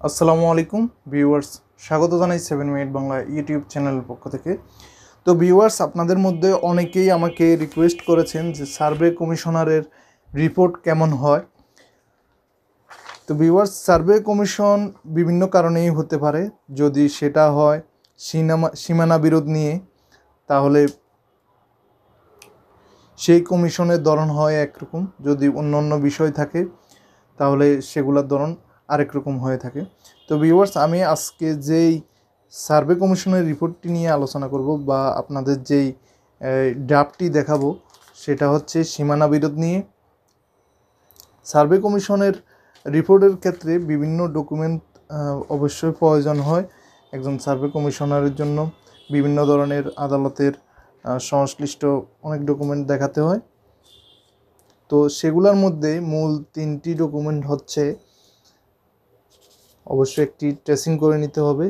আসসালামু আলাইকুম ভিউয়ার্স, স্বাগত জানাই 7 মিনিট বাংলা ইউটিউব চ্যানেলের পক্ষ থেকে। তো ভিউয়ার্স, আপনাদের মধ্যে অনেকেই আমাকে রিকোয়েস্ট করেছেন যে সার্ভে কমিশনারের রিপোর্ট কেমন হয়। তো ভিউয়ার্স, সার্ভে কমিশন বিভিন্ন কারণেই হতে পারে। যদি সেটা হয় সীমানা বিরোধ নিয়ে, তাহলে সেই কমিশনের ধরন হয় একরকম। যদি অন্য বিষয় থাকে তাহলে সেগুলোর ধরন আরেক রকম হয়ে থাকে। তো ভিউয়ার্স, আমি আজকে যেই সার্ভে কমিশনের রিপোর্টটি নিয়ে আলোচনা করব বা আপনাদের যেই ড্রাফটটি দেখাবো সেটা হচ্ছে সীমানা বিরোধ নিয়ে। সার্ভে কমিশনের রিপোর্টের ক্ষেত্রে বিভিন্ন ডকুমেন্ট অবশ্যই প্রয়োজন হয় একজন সার্ভে কমিশনারের জন্য। বিভিন্ন ধরনের আদালতের সংশ্লিষ্ট অনেক ডকুমেন্ট দেখাতে হয়। তো সেগুলোর মধ্যে মূল 3টি ডকুমেন্ট হচ্ছে, অবশ্যই একটি ট্রেসিং করে নিতে হবে,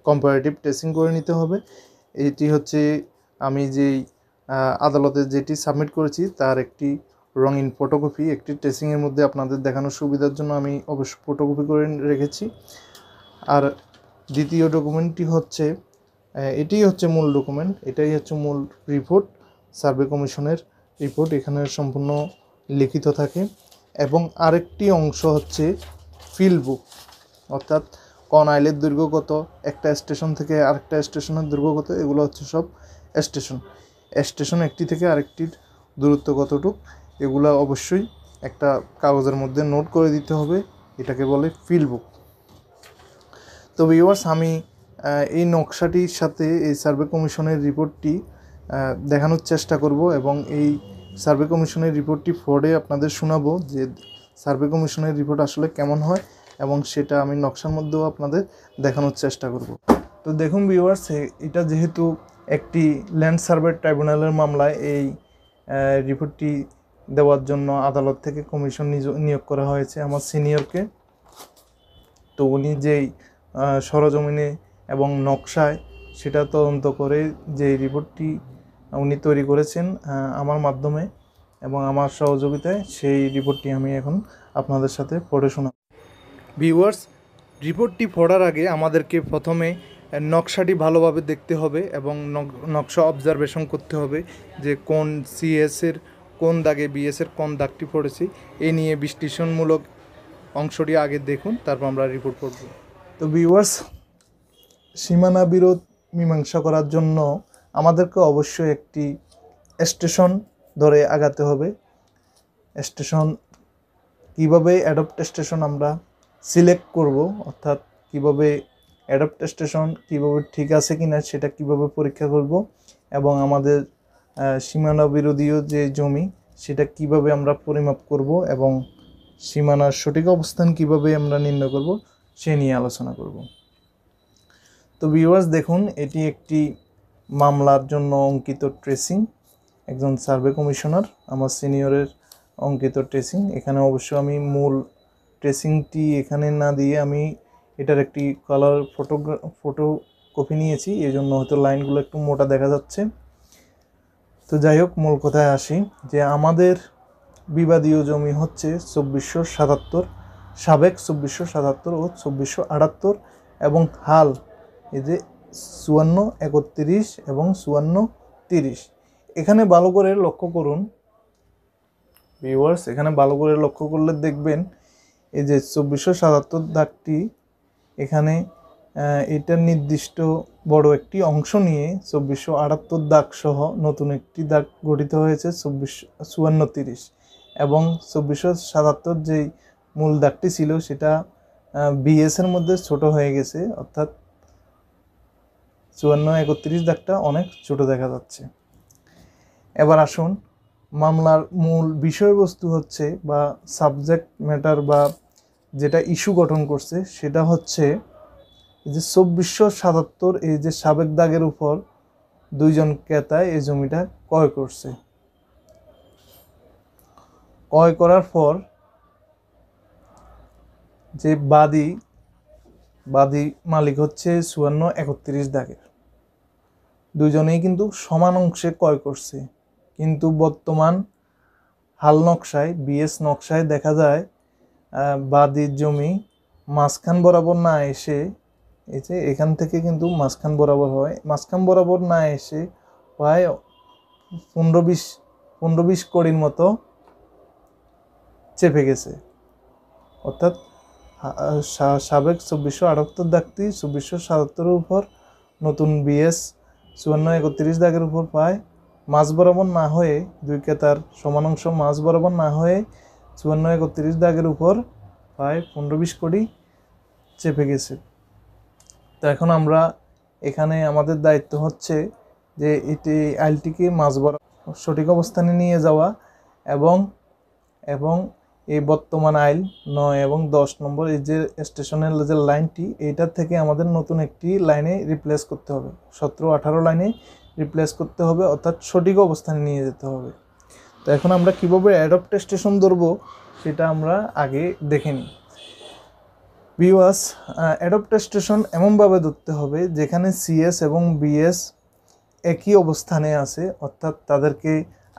কম্পারেটিভ ট্রেসিং করে নিতে হবে। এটি হচ্ছে আমি যেই আদালতে যেটি সাবমিট করেছি তার একটি রঙিন ফটোকপি। একটি ট্রেসিংয়ের মধ্যে আপনাদের দেখানোর সুবিধার জন্য আমি অবশ্য ফটোকপি করে রেখেছি। আর দ্বিতীয় ডকুমেন্টটি হচ্ছে, এটাই হচ্ছে মূল ডকুমেন্ট, এটাই হচ্ছে মূল রিপোর্ট, সার্ভে কমিশনের রিপোর্ট। এখানে সম্পূর্ণ লিখিত থাকে। এবং আরেকটি অংশ হচ্ছে ফিল্ড বুক, অর্থাৎ কোন আইলের দৈর্ঘ্য কত, একটা স্টেশন থেকে আরেকটা স্টেশনের দৈর্ঘ্য কত, এগুলো হচ্ছে সব স্টেশন একটি থেকে আরেকটির দূরত্ব কতটুক, এগুলো অবশ্যই একটা কাগজের মধ্যে নোট করে দিতে হবে। এটাকে বলে ফিল্ড বুক। তো ভিউয়ার্স, আমি এই নকশাটির সাথে এই সার্ভে কমিশনের রিপোর্টটি দেখানোর চেষ্টা করব এবং এই সার্ভে কমিশনের রিপোর্টটি পড়ে আপনাদের শোনাবো যে সার্ভে কমিশনের রিপোর্ট আসলে কেমন হয়, এবং সেটা আমি নকশার মধ্যেও আপনাদের দেখানোর চেষ্টা করব। তো দেখুন ভিউয়ার্স, এটা যেহেতু একটি ল্যান্ড সার্ভে ট্রাইব্যুনালের মামলায় এই রিপোর্টটি দেওয়ার জন্য আদালত থেকে কমিশন নিয়োগ করা হয়েছে আমার সিনিয়রকে। তো উনি যেই সরজমিনে এবং নকশায় সেটা তদন্ত করে যে রিপোর্টটি উনি তৈরি করেছেন আমার মাধ্যমে এবং আমার সহযোগিতায়, সেই রিপোর্টটি আমি এখন আপনাদের সাথে পড়ে শোনাব। ভিউয়ার্স, রিপোর্টটি পড়ার আগে আমাদেরকে প্রথমে নকশাটি ভালোভাবে দেখতে হবে এবং নকশা অবজারভেশন করতে হবে যে কোন সিএসের কোন দাগে বিএসের কোন দাগটি পড়েছে। এ নিয়ে বিশ্লেষণমূলক অংশটি আগে দেখুন, তারপর আমরা রিপোর্ট পড়ব। তো ভিউয়ার্স, সীমানা বিরোধ মীমাংসা করার জন্য আমাদেরকে অবশ্যই একটি স্টেশন ধরে আগাতে হবে। স্টেশন কিভাবে অ্যাডপ্ট স্টেশন আমরা সিলেক্ট করব, অর্থাৎ কিভাবে অ্যাডপ্ট স্টেশন কিভাবে ঠিক আছে কিনা সেটা কিভাবে পরীক্ষা করব, এবং আমাদের সীমানা বিরোধীয় যে জমি সেটা কিভাবে আমরা পরিমাপ করব এবং সীমানার সঠিক অবস্থান কিভাবে আমরা নির্ণয় করব সে নিয়ে আলোচনা করব। তো ভিউয়ার্স দেখুন, এটি একটি মামলার জন্য অঙ্কিত ট্রেসিং, একজন সার্ভে কমিশনার আমার সিনিয়রের অঙ্কিত ট্রেসিং। এখানে অবশ্য আমি মূল ট্রেসিংটি এখানে না দিয়ে আমি এটার একটি কালার ফটো কপি নিয়েছি, এই জন্য হয়তো লাইনগুলো একটু মোটা দেখা যাচ্ছে। তো যাই হোক, মূল কথায় আসি যে আমাদের বিবাদীয় জমি হচ্ছে 2477, সাবেক 2477 ও 2478, এবং হাল এই যে 5431 এবং 5430। এখানে ভালো করে লক্ষ্য করুন ভিউয়ার্স, এখানে ভালো করে লক্ষ্য করলে দেখবেন এই যে 2477 দাগটি, এখানে এটার নির্দিষ্ট বড় একটি অংশ নিয়ে 2478 দাগ সহ নতুন একটি দাগ গঠিত হয়েছে 5430, এবং 2477 যেই মূল দাগটি ছিল সেটা বিএসের মধ্যে ছোট হয়ে গেছে, অর্থাৎ 5431 দাগটা অনেক ছোট দেখা যাচ্ছে। এবার আসুন, মামলার মূল বিষয়বস্তু হচ্ছে বা সাবজেক্ট ম্যাটার বা যেটা ইস্যু গঠন করছে সেটা হচ্ছে যে 2477 এই যে সাবেক দাগের উপর দুইজন ক্রেতায় এই জমিটা ক্রয় করছে। ক্রয় করার পর যে বাদী মালিক হচ্ছে 5431 দাগের, দুইজনেই কিন্তু সমান অংশে ক্রয় করছে। কিন্তু বর্তমান হাল নকশায় বিএস নকশায় দেখা যায় বাদির জমি মাঝখান বরাবর না এসে, এই যে এখান থেকে কিন্তু মাঝখান বরাবর হয়, মাঝখান বরাবর না এসে প্রায় 15-20 কড়ির মতো চেপে গেছে। অর্থাৎ সাবেক 2478 দাগটি 2477 উপর নতুন BS 5431 দাগের উপর প্রায় মাঝ বরাবর না হয়ে, দুই কেতার সমান অংশ মাঝ বরাবর না হয়ে 5431 দাগের উপর প্রায় 15-20 কড়ি চেপে গেছে। তো এখন আমরা এখানে আমাদের দায়িত্ব হচ্ছে যে এটি আইলটিকে মাঝ বরাবর সঠিক অবস্থানে নিয়ে যাওয়া এবং এই বর্তমান আইল 9 এবং 10 নম্বর এই যে স্টেশনের যে লাইনটি, এইটার থেকে আমাদের নতুন একটি লাইনে রিপ্লেস করতে হবে, 17-18 লাইনে রিপ্লেস করতে হবে, অর্থাৎ সঠিক অবস্থানে নিয়ে যেতে হবে। তো এখন আমরা কীভাবে অ্যাডপ্ট স্টেশন ধরবো সেটা আমরা আগে দেখে নিই। ভিউয়ার্স, অ্যাডপ্ট স্টেশন এমনভাবে ধরতে হবে যেখানে CS এবং BS একই অবস্থানে আছে, অর্থাৎ তাদেরকে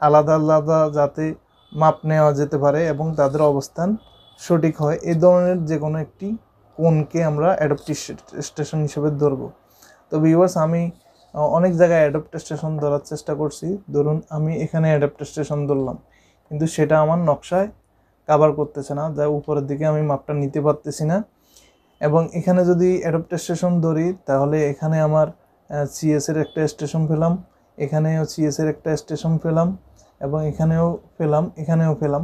আলাদা আলাদা যাতে মাপ নেওয়া যেতে পারে এবং তাদের অবস্থান সঠিক হয়, এই ধরনের যে কোনো একটি কোণকে আমরা অ্যাডপ্ট স্টেশন হিসেবে ধরব। তো ভিউয়ার্স, আমি অনেক জায়গায় অ্যাডপ্ট স্টেশন ধরার চেষ্টা করছি। ধরুন আমি এখানে অ্যাডপ্ট স্টেশন ধরলাম, কিন্তু সেটা আমার নকশায় কভার করতেছে না, যা উপরের দিকে আমি মাপটা নিতে পারতেছি না। এবং এখানে যদি অ্যাডপ্ট স্টেশন ধরি তাহলে এখানে আমার CS এর একটা স্টেশন পেলাম, এখানেও CS এর একটা স্টেশন পেলাম, এবং এখানেও পেলাম।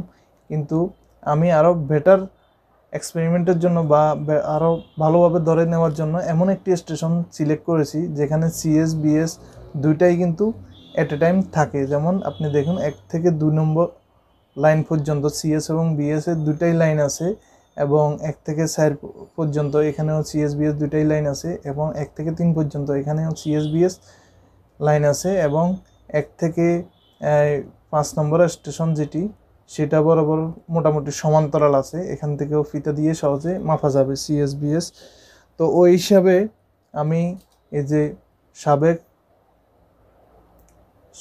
কিন্তু আমি আরও বেটার এক্সপেরিমেন্টের জন্য বা আরও ভালোভাবে ধরে নেওয়ার জন্য এমন একটি স্টেশন সিলেক্ট করেছি যেখানে CS BS দুইটাই কিন্তু এট এ টাইম থাকে। যেমন আপনি দেখুন 1 থেকে 2 নম্বর লাইন পর্যন্ত CS এবং BS এর দুইটাই লাইন আছে, এবং 1 থেকে 4 পর্যন্ত এখানেও CS BS দুইটাই লাইন আছে, এবং 1 থেকে 3 পর্যন্ত এখানেও CS BS লাইন আছে, এবং 1 থেকে 5 নম্বর স্টেশন যেটি সেটা বরাবর মোটামুটি সমান্তরাল আছে, এখান থেকেও ফিতা দিয়ে সহজে মাপা যাবে CS BS। তো ওই হিসাবে আমি এই যে সাবেক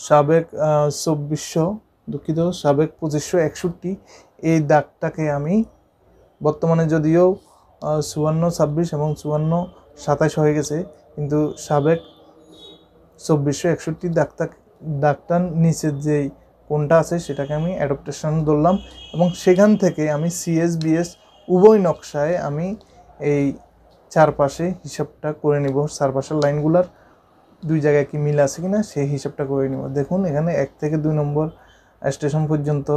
2561 এই দাগটাকে আমি বর্তমানে যদিও 54-26 এবং 54-27 হয়ে গেছে, কিন্তু সাবেক 2461 দাগটার নিচের যেই কোনটা আছে সেটাকে আমি অ্যাডপ্টেশন ধরলাম, এবং সেখান থেকে আমি CS BS উভয় নকশায় আমি এই চারপাশে হিসাবটা করে নিব, চারপাশের লাইনগুলার দুই জায়গায় কি মিল আছে কিনা সেই হিসাবটা করে নিব। দেখুন এখানে 1 থেকে 2 নম্বর স্টেশন পর্যন্ত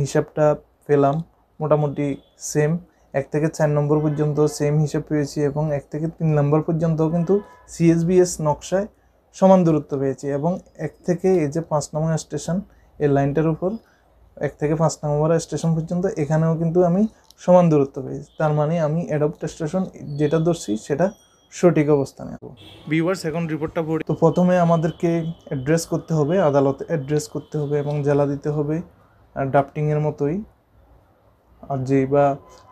হিসাবটা পেলাম মোটামুটি সেম, 1 থেকে 4 নম্বর পর্যন্ত সেম হিসাব পেয়েছি, এবং 1 থেকে 3 নম্বর পর্যন্তও কিন্তু CS BS নকশায় সমান দূরত্ব পেয়েছি, এবং 1 থেকে এই যে 5 নম্বর স্টেশন এই লাইনটার উপর 1 থেকে 5 নম্বর স্টেশন পর্যন্ত এখানেও কিন্তু আমি সমান দূরত্ব পেয়েছি। তার মানে আমি অ্যাডপ্ট স্টেশন যেটা ধরছি সেটা সঠিক অবস্থানে। ভিউয়ার্স, এখন রিপোর্টটা পড়ি। তো প্রথমে আমাদেরকে অ্যাড্রেস করতে হবে, আদালতে অ্যাড্রেস করতে হবে এবং জেলা দিতে হবে ড্রাফটিংয়ের মতোই, আর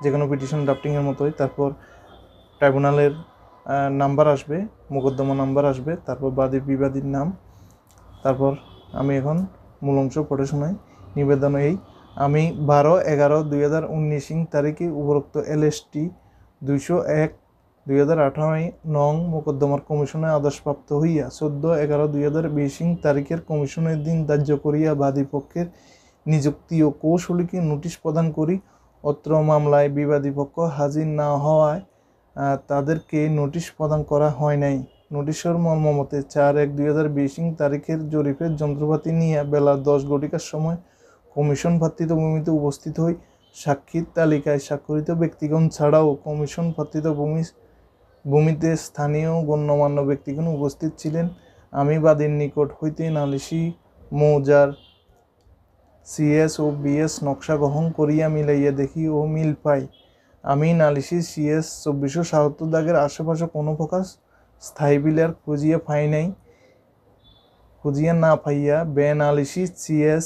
যে কোনো পিটিশন ড্রাফটিংয়ের মতোই। তারপর ট্রাইব্যুনালের নাম্বার আসবে, মোকদ্দমা নাম্বার আসবে, তারপর বাদী বিবাদীর নাম। তারপর আমি এখন মূল অংশ পড়ে শোনাই। নিবেদন আমি 12/11/2019 তারিখে উপরোক্ত LST 201/2018 নং মোকদ্দমার কমিশনের আদেশপ্রাপ্ত হইয়া 14/11/2020 তারিখের কমিশনের দিন ধার্য করিয়া বাদী পক্ষের নিযুক্তি ও কৌশলীকে নোটিশ প্রদান করি। অত্র মামলায় বিবাদী পক্ষ হাজির না হওয়ায় তাদেরকে নোটিশ প্রদান করা হয় নাই। নোটিশের মর্মমতে 4/1/2020 তারিখের জরিপের যন্ত্রপাতি নিয়ে বেলা 10 ঘটিকার সময় কমিশন প্রার্থিত ভূমিতে উপস্থিত হই। সাক্ষীর তালিকায় স্বাক্ষরিত ব্যক্তিগণ ছাড়াও কমিশন প্রার্থিত ভূমিতে স্থানীয় গণ্যমান্য ব্যক্তিগণ উপস্থিত ছিলেন। আমি বাদীর নিকট হইতে নালিশি মৌজার CS ও BS নকশা গ্রহণ করিয়া মিলাইয়া দেখি ও মিল পাই। আমি নালিশি CS 2477 দাগের আশেপাশে কোনো প্রকার স্থায়ী বিলের খুঁজিয়া না পাইয়া বেনালিশি CS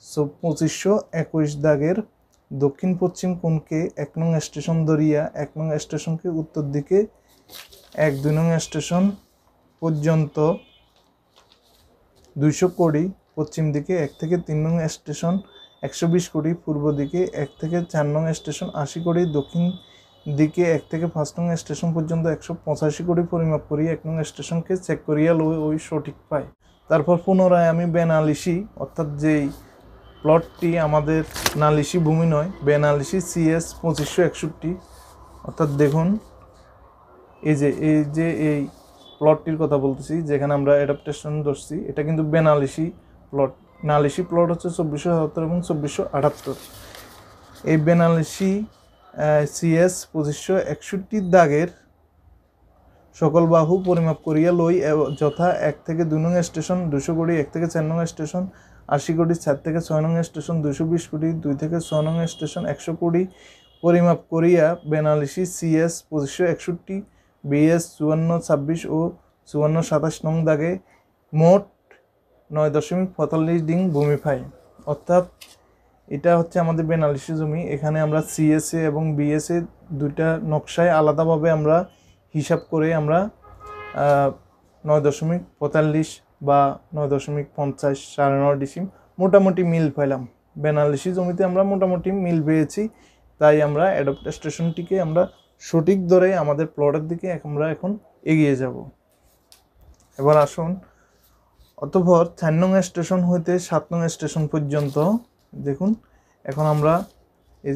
2521 দাগের দক্ষিণ পশ্চিম কোণকে 1 নং স্টেশন ধরিয়া 1 নং স্টেশনকে উত্তর দিকে 1-2 নং স্টেশন পর্যন্ত 200 কড়ি, পশ্চিম দিকে 1 থেকে 3 নং স্টেশন 120 কোটি, পূর্ব দিকে 1 থেকে 4 নং স্টেশন 80 কোটি, দক্ষিণ দিকে 1 থেকে 5 নং স্টেশন পর্যন্ত 185 কোটি পরিমাপ করি 1 নং স্টেশনকে চেক করিয়া ওই সঠিক পাই। তারপর পুনরায় আমি বেনালিশি অর্থাৎ যেই প্লটটি আমাদের নালিশি ভূমি নয়, বেনালিশি CS 2561, অর্থাৎ দেখুন এই যে এই প্লটটির কথা বলতেছি যেখানে আমরা অ্যাডাপ্টেশন ধরছি, এটা কিন্তু বেনালিশি প্লট। নালিশি প্লট হচ্ছে 2477 এবং 2478। এই বেনালিশি CS 2561 দাগের সকল বাহু পরিমাপ করিয়া লই, যথা 1 থেকে 2 নং স্টেশন 200 কোটি, 1 থেকে 4 নং স্টেশন 80 কোটি, 4 থেকে 6 নং স্টেশন 220 কোটি, 2 থেকে 6 নং স্টেশন 100 কোটি পরিমাপ করিয়া বেনালিশি CS 2561, BS 5426 ও 5427 নং দাগে মোট 9.45 ডিং ভূমি পাই। অর্থাৎ এটা হচ্ছে আমাদের বেনালিশি জমি। এখানে আমরা CSA এবং BSA দুইটা নকশায় আলাদাভাবে আমরা হিসাব করে আমরা 9.45 বা 9.50 9.5 ডিসিম মোটামুটি মিল পাইলাম। বেনালিশি জমিতে আমরা মোটামুটি মিল পেয়েছি, তাই আমরা অ্যাডাপ্টেশনটিকে আমরা সঠিক ধরে আমাদের প্লটের দিকে আমরা এখন এগিয়ে যাব। এবার আসুন, অতঃপর 4 নং স্টেশন হইতে 7 নং স্টেশন পর্যন্ত দেখুন। এখন আমরা এই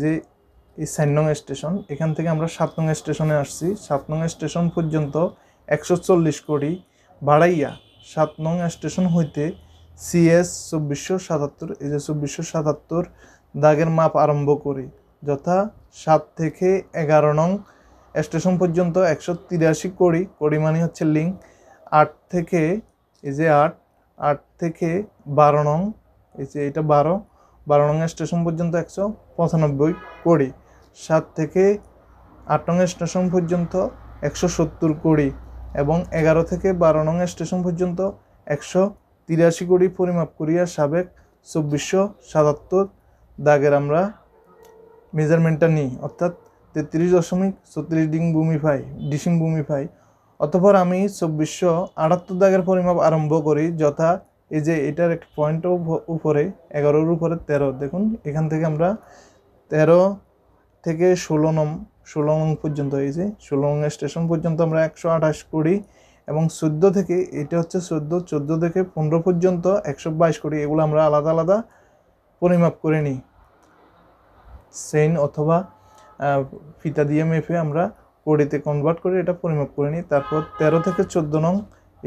4 নং স্টেশন, এখান থেকে আমরা 7 নং স্টেশনে আসছি। 7 নং স্টেশন পর্যন্ত 140 কোটি বাড়াইয়া 7 নং স্টেশন হইতে CS 2477, এই যে 2477 দাগের মাপ আরম্ভ করি, যথা 7 থেকে 11 নং স্টেশন পর্যন্ত 183 কোটি, কোটি মানে হচ্ছে লিঙ্ক। 8 থেকে এই যে 8 থেকে 12 নং, এই যে এটা 12 নং স্টেশন পর্যন্ত 195 কোটি। 7 থেকে 8 নং স্টেশন পর্যন্ত 170 কোটি এবং 11 থেকে 12 নং স্টেশন পর্যন্ত 183 কোটি পরিমাপ করিয়া সাবেক 2477 দাগের আমরা মেজারমেন্টটা নিই, অর্থাৎ 33.34 ডিসিম ভূমি পাই। অতঃপর আমি 2478 দাগের পরিমাপ আরম্ভ করি, যথা এই যে এটার একটা পয়েন্ট উপরে 11-র উপরে 13, দেখুন এখান থেকে আমরা 13 থেকে 16 নং পর্যন্ত, এই যে 16 নং স্টেশন পর্যন্ত আমরা 128 কোটি এবং 14 থেকে, এটা হচ্ছে 14 থেকে 15 পর্যন্ত 122 কোটি। এগুলো আমরা আলাদা আলাদা পরিমাপ করে নিই, সেন অথবা ফিতা দিয়ে মেপে আমরা কোটিতে কনভার্ট করে এটা পরিমাপ করে নিই। তারপর 13 থেকে 14 নং,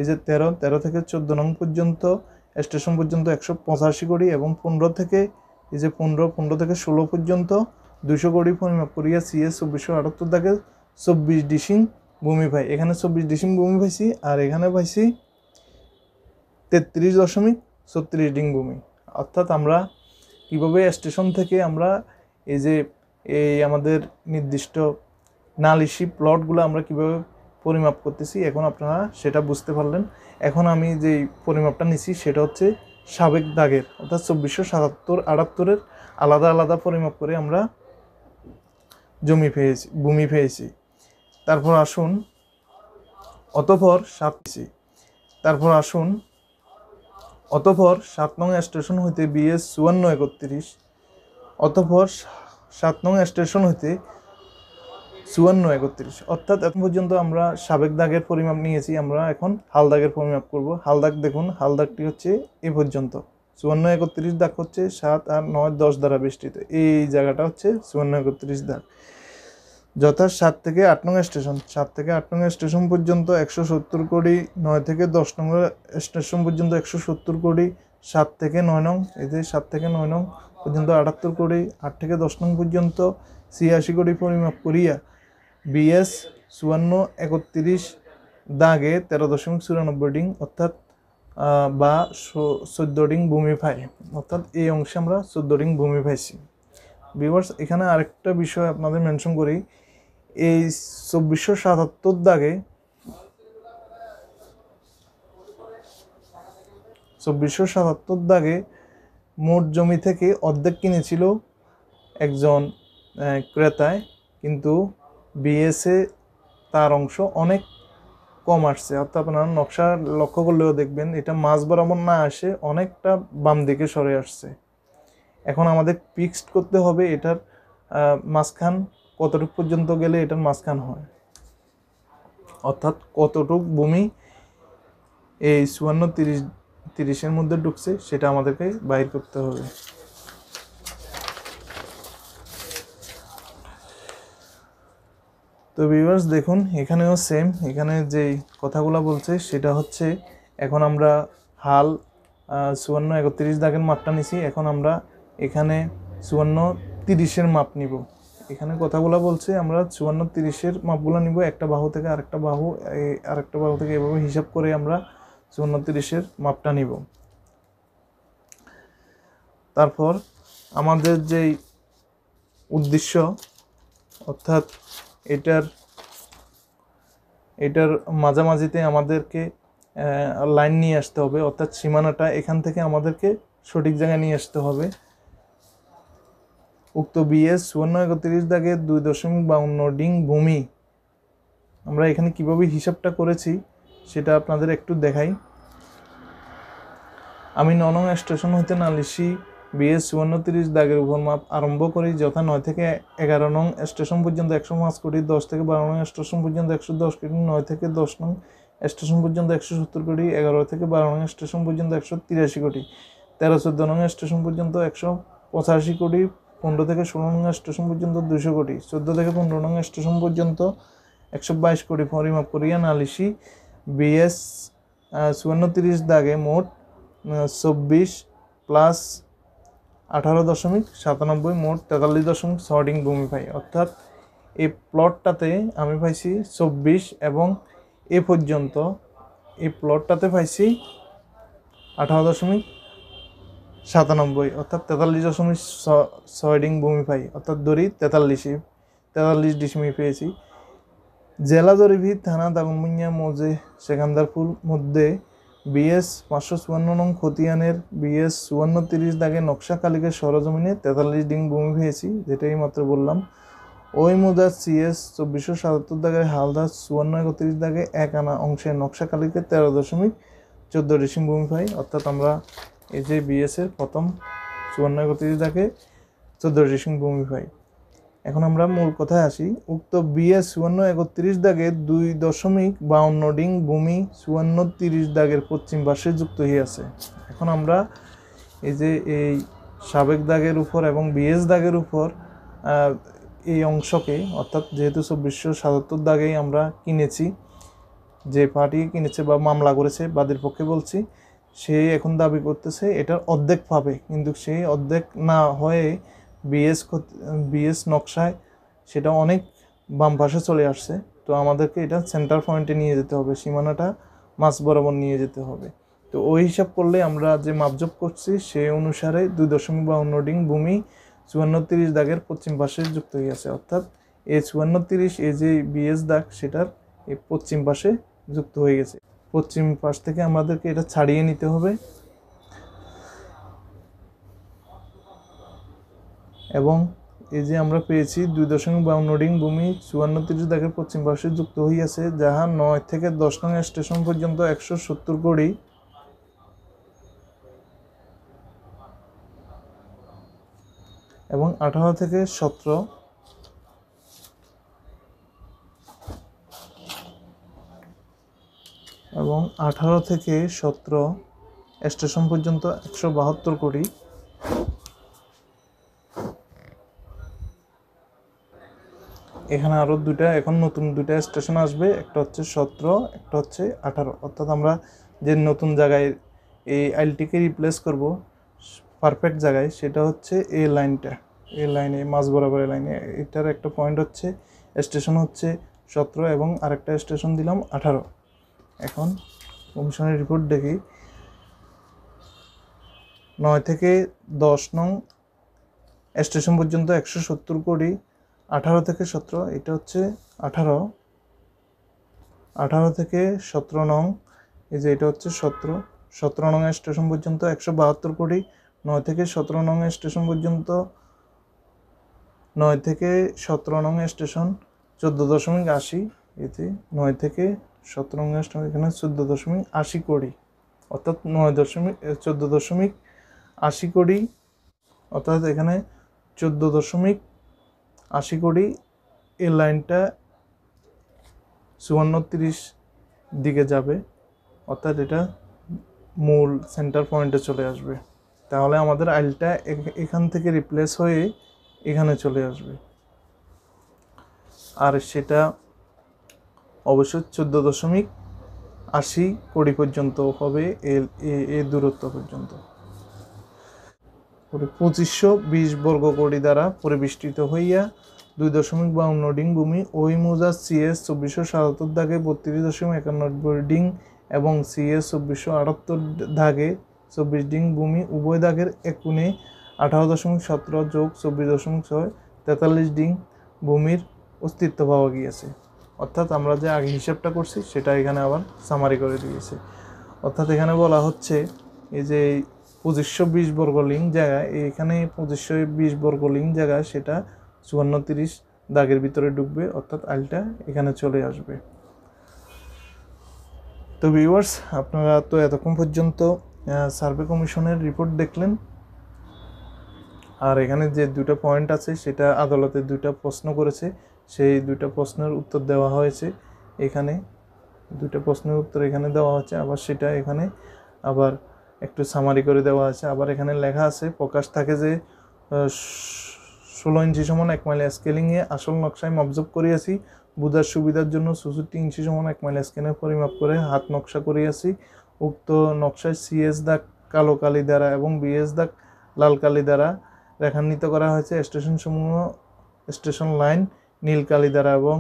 এই যে 13 থেকে 14 নং পর্যন্ত স্টেশন পর্যন্ত 185 কোটি এবং 15 থেকে এই যে 15 থেকে 16 পর্যন্ত 200 কোটি পরিমাপ করিয়া CS 2478 দাগে 24 ডিসিম ভূমি পাই। এখানে 24 ডিসিম ভূমি পাইছি আর এখানে পাইছি 33.36 ডিং ভূমি। অর্থাৎ আমরা কিভাবে স্টেশন থেকে আমরা এই যে আমাদের নির্দিষ্ট নালিশি প্লটগুলো আমরা কিভাবে পরিমাপ করতেছি, এখন আপনারা সেটা বুঝতে পারলেন। এখন আমি যে পরিমাপটা নিছি সেটা হচ্ছে সাবেক দাগের, অর্থাৎ 2477-78-এর আলাদা আলাদা পরিমাপ করে আমরা ভূমি পেয়েছি। তারপর আসুন, অতঃপর 7 নং স্টেশন হইতে BS 5431, অতঃপর 7 নং স্টেশন হইতে 5431, অর্থাৎ এখন পর্যন্ত আমরা সাবেক দাগের পরিমাপ নিয়েছি। আমরা এখন হাল দাগের পরিমাপ করব। হাল দাগ দেখুন, হাল দাগটি হচ্ছে এ পর্যন্ত। 5431 দাগ হচ্ছে 7, 8, 9, 10 দ্বারা বেষ্টিত। এই জায়গাটা হচ্ছে 5431 দাগ, যথা 7 থেকে 8 নং স্টেশন। 7 থেকে 8 নং স্টেশন পর্যন্ত 170 কোটি, 9 থেকে 10 নং স্টেশন পর্যন্ত 170 কোটি, 7 থেকে 9 নং, এই যে 7 থেকে 9 নং পর্যন্ত 78 কোটি, 8 থেকে 10 নং পর্যন্ত 86 কোটি পরিমাপ করিয়া BS 5431 দাগে 13.94 ডিং, অর্থাৎ বা 14 ডিং ভূমি পাই। অর্থাৎ এই অংশে আমরা 14 ডিং ভূমি পাইছি। ভিউয়ার্স, এখানে আরেকটা বিষয় আপনাদের মেনশন করি, এই 2477 দাগে 2477 দাগে মোট জমি থেকে অর্ধেক কিনেছিল একজন ক্রেতায়, কিন্তু BSA তার অংশ অনেক কম আসছে। অর্থাৎ আপনারা নকশা লক্ষ্য করলেও দেখবেন এটা মাঝ বরাবর না আসে, অনেকটা বাম দিকে সরে আসছে। এখন আমাদের ফিক্সড করতে হবে এটার মাঝখান কতটুকু পর্যন্ত গেলে এটার মাঝখান হয়, অর্থাৎ কতটুক ভূমি এই 54-30-30-এর মধ্যে ঢুকছে সেটা আমাদেরকে বাইর করতে হবে। তো ভিউয়ার্স দেখুন এখানেও সেম, এখানে যে কথাগুলো বলছে সেটা হচ্ছে এখন আমরা হাল 54-31 দাগের মাপটা নিছি, এখন আমরা এখানে 54-30-এর মাপ নিব। এখানে কথাগুলো বলছে আমরা 54-30-এর মাপগুলো নিব, একটা বাহু থেকে আরেকটা বাহু থেকে এভাবে হিসাব করে আমরা 54-30-এর মাপটা নিব। তারপর আমাদের যেই উদ্দেশ্য, অর্থাৎ এটার মাঝামাঝিতে আমাদেরকে লাইন নিয়ে আসতে হবে, অর্থাৎ সীমানাটা এখান থেকে আমাদেরকে সঠিক জায়গায় নিয়ে আসতে হবে। উক্ত বিএস 54-31 দাগে 2.52 ডিং ভূমি আমরা এখানে কিভাবে হিসাবটা করেছি সেটা আপনাদের একটু দেখাই। আমি 9 নং স্টেশন হইতে নালিশি বিএস 54-30 দাগের উপর মাপ আরম্ভ করি, যথা 9 থেকে 11 নং স্টেশন পর্যন্ত 105 কোটি, 10 থেকে 12 নং স্টেশন পর্যন্ত 110 কোটি, 9 থেকে 10 নং স্টেশন পর্যন্ত 170 কোটি, 11 থেকে 12 নং স্টেশন পর্যন্ত 183 কোটি, 13-14 নং স্টেশন পর্যন্ত 185 কোটি, 15 থেকে 16 নং স্টেশন পর্যন্ত 200 কোটি, 14 থেকে 15 নং স্টেশন পর্যন্ত 122 কোটি পরিমাপ করিয়া নালিশি বিএস 54-30 দাগে মোট 24 প্লাস 18.97 মোট 43.6 ডিং ভূমি পাই। অর্থাৎ এই প্লটটাতে আমি পাইছি 24 এবং এ পর্যন্ত এই প্লটটাতে পাইছি 18.97, অর্থাৎ 43.6 ডিং ভূমি পাই, অর্থাৎ ধরি 43 ডিসিমি পেয়েছি। জেলা জরিপি থানা দাগনভূঞা মৌজে সেকান্দারপুর মধ্যে বিএস 554 নং খতিয়ানের বিএস 54-30 দাগে নকশা কালিকের সরজমিনে 43 ডিং ভূমি পেয়েছি, যেটাই মাত্র বললাম। ওই মুদার সিএস 2477 দাগে হালদার 54-31 দাগে 1 আনা অংশে নকশা কালিকের 13.14 ডিসিম ভূমি পাই। অর্থাৎ আমরা এই যে বিএস এর প্রথম 54-31 দাগে 14 ডিসিম ভূমি পাই। এখন আমরা মূল কথায় আসি। উক্ত বিএস 54-31 দাগে 2.52 ডিং ভূমি 54-30 দাগের পশ্চিম পাশে যুক্ত হইয়াছে। এখন আমরা এই যে এই সাবেক দাগের উপর এবং বিএস দাগের উপর এই অংশকে, অর্থাৎ যেহেতু 2477 দাগেই আমরা কিনেছি, যে পার্টি কিনেছে বা মামলা করেছে বাদীর পক্ষে বলছি, সে এখন দাবি করতেছে এটার অর্ধেক পাবে, কিন্তু সেই অর্ধেক না হয়ে বিএস নকশায় সেটা অনেক বাম পাশে চলে আসছে। তো আমাদেরকে এটা সেন্টার পয়েন্টে নিয়ে যেতে হবে, সীমানাটা মাঝ বরাবর নিয়ে যেতে হবে। তো ওই হিসাব করলে আমরা যে মাপজোপ করছি সেই অনুসারে 2.52 ডিং ভূমি 54-30 দাগের পশ্চিম পাশে যুক্ত হইয়াছে। অর্থাৎ এই 54-30 এই যে বিএস দাগ সেটার এই পশ্চিম পাশে যুক্ত হয়ে গেছে। পশ্চিম পাশ থেকে আমাদেরকে এটা ছাড়িয়ে নিতে হবে এবং এই যে আমরা পেয়েছি 2.52 ডিং ভূমি 54-30 দাগের পশ্চিম পাশে যুক্ত হইয়াছে, যাহা 9 থেকে 10 নং স্টেশন পর্যন্ত 170 কোটি এবং 18 থেকে 17 স্টেশন পর্যন্ত 172 কোটি। এখানে আরো দুইটা, এখন নতুন দুইটা স্টেশন আসবে, একটা হচ্ছে 17, একটা হচ্ছে 18। অর্থাৎ আমরা যে নতুন জায়গায় এই আইলটিকে রিপ্লেস করব পারফেক্ট জায়গায়, সেটা হচ্ছে এই লাইনটা, এই লাইনে মাঝ বরাবর লাইনে এটার একটা পয়েন্ট হচ্ছে স্টেশন হচ্ছে 17 এবং আরেকটা স্টেশন দিলাম 18। এখন কমিশনের রিপোর্ট দেখি। 9 থেকে 10 নং স্টেশন পর্যন্ত 170 কোটি, 18 থেকে 17 এটা হচ্ছে 18 থেকে 17 নং, এই যে এটা হচ্ছে 17 নং স্টেশন পর্যন্ত 172 কোটি, 9 থেকে 17 নং স্টেশন পর্যন্ত 9 থেকে 17 নং স্টেশন 14.80, এতে 9 থেকে 17 নং স্টেশন এখানে 14.80 কোটি, অর্থাৎ 14.80 কোটি অর্থাৎ এখানে 14.80 কোটি এই লাইনটা 54-30 দিকে যাবে, অর্থাৎ এটা মূল সেন্টার পয়েন্টে চলে আসবে। তাহলে আমাদের আইলটা এখান থেকে রিপ্লেস হয়ে এখানে চলে আসবে, আর সেটা অবশ্যই 14.80 কোটি পর্যন্ত হবে এই দূরত্ব পর্যন্ত। 2520 বর্গ কোটি দ্বারা পরিবেষ্টিত হইয়া 2.52 ডিং ভূমি ওই মৌজা CS 2477 দাগে 32.91 ডিং এবং CS 2478 দাগে 24 ডিং ভূমি উভয় দাগের এক কোণে 18.17 যোগ 24.6 43 ডিং ভূমির অস্তিত্ব পাওয়া গিয়েছে। অর্থাৎ আমরা যে আগে হিসাবটা করছি সেটা এখানে আবার সামারি করে দিয়েছে। অর্থাৎ এখানে বলা হচ্ছে এই যে 2520 বর্গ লিং জায়গায়, এখানে 2520 বর্গ লিং জায়গায় সেটা 54-30 দাগের ভিতরে ঢুকবে, অর্থাৎ আইলটা এখানে চলে আসবে। তো ভিউয়ার্স, আপনারা তো এতক্ষণ পর্যন্ত সার্ভে কমিশনের রিপোর্ট দেখলেন, আর এখানে যে দুটো পয়েন্ট আছে সেটা আদালতে দুটো প্রশ্ন করেছে, সেই দুটো প্রশ্নের উত্তর দেওয়া হয়েছে। এখানে দুটো প্রশ্নের উত্তর এখানে দেওয়া হচ্ছে, আবার সেটা এখানে আবার একটু সামারি করে দেওয়া আছে। আবার এখানে লেখা আছে প্রকাশ থাকে যে 16 ইঞ্চি সমান 1 মাইল স্কেলিংয়ে আসল নকশায় মাপজোপ করিয়াছি, বুঝার সুবিধার জন্য 64 ইঞ্চি সমান 1 মাইল স্কেলে পরিমাপ করে হাত নকশা করিয়াছি। উক্ত নকশায় CS দাগ কালো কালি দ্বারা এবং BS দাগ লাল কালি দ্বারা রেখান্বিত করা হয়েছে। স্টেশনসমূহ স্টেশন লাইন নীল কালি দ্বারা এবং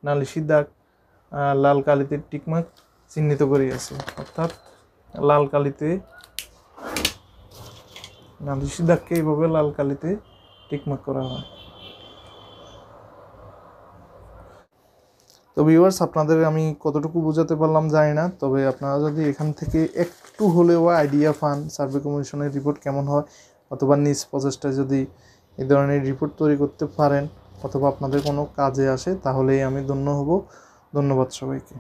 নালিশি দাগ লাল কালিতে টিকমার্ক চিহ্নিত করিয়াছে। অর্থাৎ লাল কালিতে নালিশি দাগকে এইভাবে লাল কালিতে টিকমার্ক করা হয়। তো ভিউয়ার্স, আপনাদের আমি কতটুকু বোঝাতে পারলাম জানি না, তবে আপনারা যদি এখান থেকে একটু হলেও আইডিয়া পান সার্ভে কমিশনের রিপোর্ট কেমন হয়, অথবা নিজ প্রচেষ্টায় যদি এই ধরনের রিপোর্ট তৈরি করতে পারেন অথবা আপনাদের কোনো কাজে আসে, তাহলেই আমি ধন্য হব। ধন্যবাদ সবাইকে।